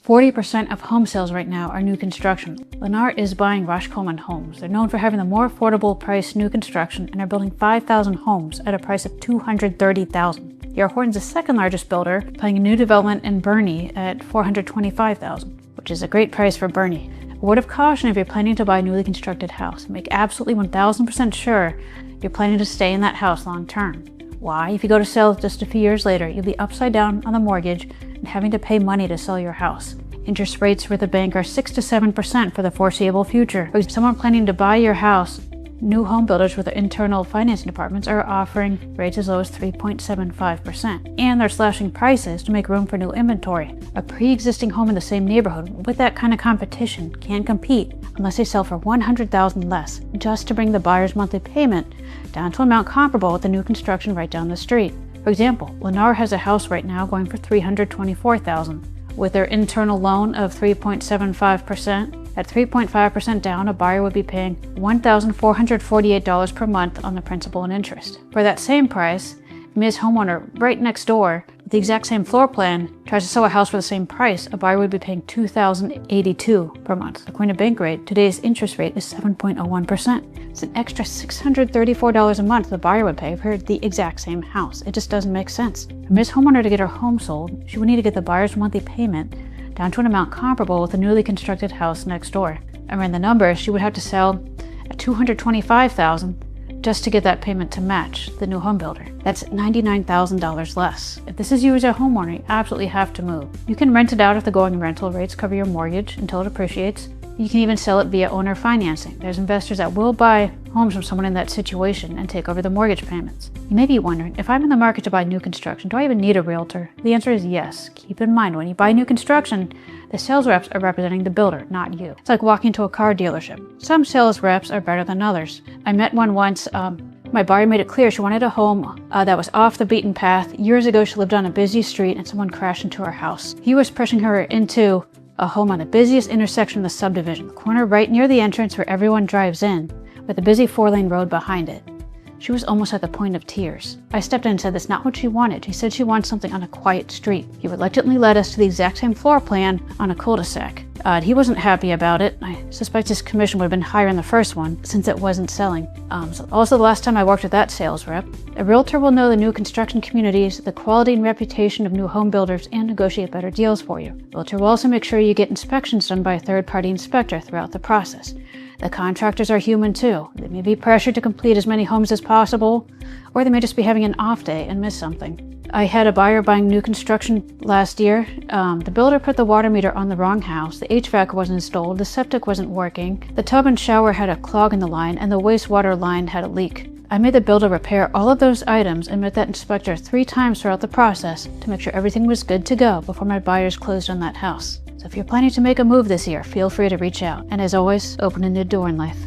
40% of home sales right now are new construction. Lennar is buying Rausch Coleman homes. They're known for having the more affordable price new construction and are building 5,000 homes at a price of $230,000. R Horton's the second largest builder, buying a new development in Boerne at $425,000, which is a great price for Boerne. A word of caution: if you're planning to buy a newly constructed house, make absolutely 1000% sure you're planning to stay in that house long term. Why? If you go to sell it just a few years later, you'll be upside down on the mortgage and having to pay money to sell your house. Interest rates with the bank are 6 to 7% for the foreseeable future. For someone planning to buy your house, new home builders with their internal financing departments are offering rates as low as 3.75%. And they're slashing prices to make room for new inventory. A pre-existing home in the same neighborhood with that kind of competition can't compete unless they sell for $100,000 less, just to bring the buyer's monthly payment down to an amount comparable with the new construction right down the street. For example, Lennar has a house right now going for $324,000. With their internal loan of 3.75%, at 3.5% down, a buyer would be paying $1,448 per month on the principal and interest. For that same price, Ms. Homeowner right next door, with the exact same floor plan, tries to sell a house for the same price, a buyer would be paying $2,082 per month. According to bank rate, today's interest rate is 7.01%. It's an extra $634 a month the buyer would pay for the exact same house. It just doesn't make sense. For Ms. Homeowner to get her home sold, she would need to get the buyer's monthly payment down to an amount comparable with the newly constructed house next door. I ran the numbers. She would have to sell at $225,000 just to get that payment to match the new home builder. That's $99,000 less. If this is you as a homeowner, you absolutely have to move. You can rent it out if the going rental rates cover your mortgage until it appreciates. You can even sell it via owner financing. There's investors that will buy homes from someone in that situation and take over the mortgage payments. You may be wondering, if I'm in the market to buy new construction, do I even need a realtor? The answer is yes. Keep in mind, when you buy new construction, the sales reps are representing the builder, not you. It's like walking to a car dealership. Some sales reps are better than others. I met one once. My buyer made it clear she wanted a home that was off the beaten path. Years ago, she lived on a busy street and someone crashed into her house. He was pushing her into a home on the busiest intersection of the subdivision, the corner right near the entrance where everyone drives in, with a busy 4-lane road behind it. She was almost at the point of tears. I stepped in and said that's not what she wanted. She said she wants something on a quiet street. He reluctantly led us to the exact same floor plan on a cul-de-sac. He wasn't happy about it. I suspect his commission would have been higher in the first one since it wasn't selling. Also, the last time I worked with that sales rep, a realtor will know the new construction communities, the quality and reputation of new home builders, and negotiate better deals for you. The realtor will also make sure you get inspections done by a third-party inspector throughout the process. The contractors are human too. They may be pressured to complete as many homes as possible, or they may just be having an off day and miss something. I had a buyer buying new construction last year. The builder put the water meter on the wrong house, the HVAC wasn't installed, the septic wasn't working, the tub and shower had a clog in the line, and the wastewater line had a leak. I made the builder repair all of those items and met that inspector 3 times throughout the process to make sure everything was good to go before my buyers closed on that house. So if you're planning to make a move this year, feel free to reach out. And as always, open a new door in life.